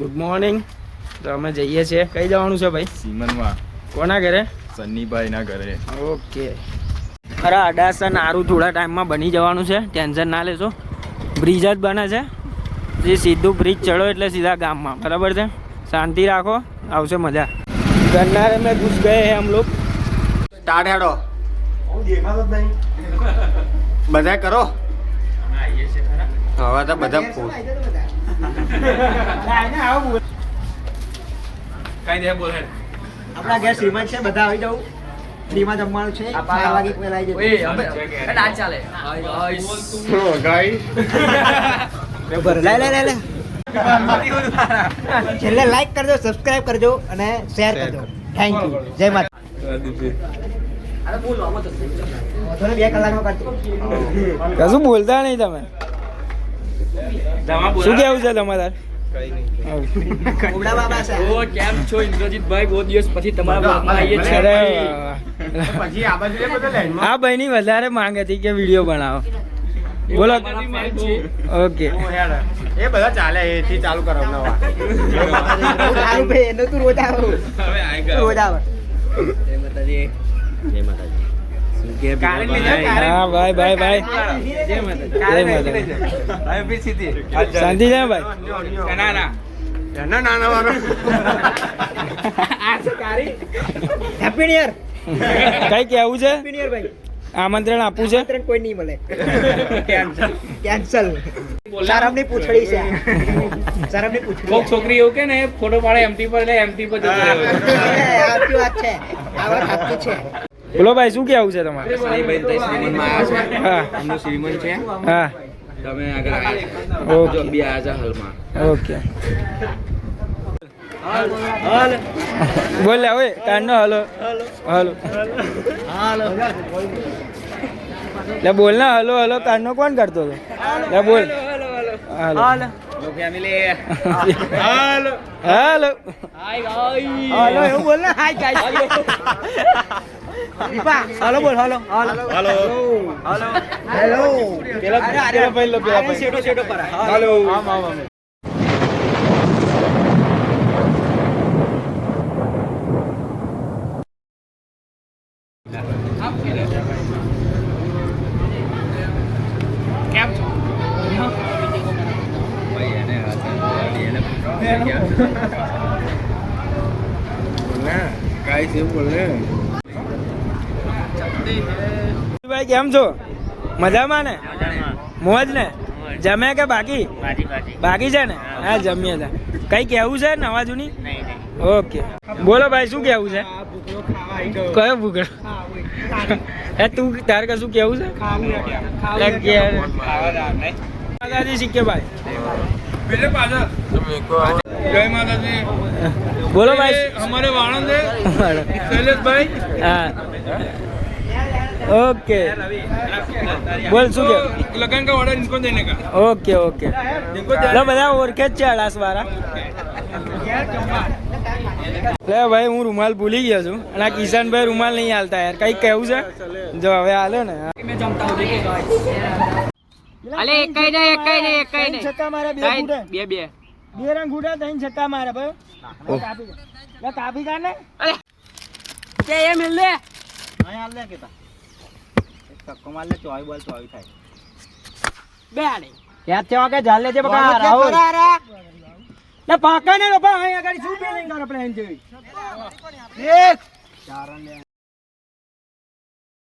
Good morning. તો અમે જઈએ છીએ. કઈ જવાનું છે ભાઈ? સીમનમાં. કોના ઘરે? સન્નીભાઈના ઘરે. ઓકે. અરે અડાસા નારું થોડા ટાઈમમાં બની જવાનું છે, ટેન્શન ના લેશો. બ્રિજ જ બને છે, જે સીધું બ્રિજ ચડો એટલે સીધા ગામમાં. બરાબર છે, શાંતિ રાખો, આવશે મજા. ગન્નારે મેં ઘુસ ગए हैं हम लोग. સ્ટાર્ટ હેડો. બધા કરો હવે તો બધા ફૂલ કઈ દે બોલ હે. આપણા ઘેર શ્રીમંત છે, બધા આવી જાવ. ફ્રીમાં જમવાનું છે. 4 વાગે પહેલા આવી જજો. ના ચાલે. લે છેલ્લે લાઈક કરજો, સબસ્ક્રાઇબ કરજો અને શેર કરજો. Thank you. જય માતા. અરે બોલો આમાં તો થોડે 2 કલાકમાં કરજો. કશું બોલતા નહીં તમે. શું કેવું છે તમારે? ઉડા બાબા છે. ઓ કેમ છો ઇન્દ્રજીતભાઈ? બહુ દિવસ પછી તમારા બ્લોગમાં આવીએ છીએ. અરે પછી આ બાજુ બધા લાઈનમાં. આ ભાઈની વધારે માંગ હતી કે વિડીયો બનાવો. બોલો. ઓકે. એ બધા ચાલે, એથી ચાલુ કરો નવા. સારું ભાઈ, એનો તું રોજ આવો. હવે આઈ ગયો. રોજ આવો. જય માતાજી. જય માતાજી. શું કે હા ભાઈ ભાઈ ભાઈ જય માતાજી. જય માતાજી. ભાઈ બી સીધી શાંતિ છે ભાઈ? ના ના ના ના વાળો આ છે કારી. Happy new year. કઈ કેવું છે? હેપી ન્યુ યર ભાઈ. આમંત્રણ આપવું છે? આમંત્રણ કોઈ નહીં મળે. કેન્સલ. શરમની પૂછડી છે. શરમની પૂછડી. કોક છોકરી એવું કે ને ફોટો પાડે એમટી પર લે, એમટી પર જતો રહ્યો. સાચી વાત છે. આ વાત સાચી છે. બોલો ભાઈ, શું કેવું છે તમારે? સનીભાઈ તો શ્રીમંતમાં આવ્યા છે. હા એમનું શ્રીમંત છે. હા તમે આગળ આવ્યા છો. ઓકે. જો બી આવ્યા છે હાલમાં. ઓકે. બોલ લે ઓય કાનનો હલો હલો લે બોલ ના હલો હલો કાનનો કોણ કરતો હતો? લે બોલ હાલો ફેમિલી હાલો હાય હાલો એવું બોલ ને. Hi guys. દીપા હાલો બોલ. હાલો હાલો હાલો હાલો હેલો. પેલા ભાઈ લો પેલા ભાઈ શેડો શેડો પર. હાલો કેમ છો? ભાઈ કેમ છો? મજામાં ને? મોજ ને? જમ્યા કે બાકી? બાકી છે ને? હા જમીએ છે. કઈ કેવું છે નવા જૂની? ઓકે. બોલો ભાઈ, શું કેવું છે? કયો ભૂગળ? હે તું તારે કશું કેવું છે? માતાજી શીખે ભાઈ. જય માતાજી. બોલો ભાઈ. हमारे वाणंद है शैलेश भाई. હા ઓકે. બોલ શું કે? लगन का ऑर्डर इनको देने का. Okay okay. લો બધા ઓળખે જ છે અડાસ વાળા. લે ભાઈ, હું રૂમાલ ભૂલી ગયો છું અને આ કિશનભાઈ રૂમાલ નહીં હાલતા યાર. કઈ કેવું છે? જો હવે હાલે ને. અલે એકઈ નહીં છક્કા મારે બે ફૂટે. બે બે રંગ ફૂટે, 3 છક્કા મારે ભાઈ. કાપી કાઢ ને. કે એ મિલ લે અહીં હાલ લે કેતા. એક છક્કો માર લે, 24 બોલ 24 થાય. બે આને ક્યાં છે વાગે જાલ લેજે બકા રાહુલ. લે પાકા ને લોપા અહીં આગળ શું પેલિંગ કરો પ્લેન જેવી. એક 4 રન લે.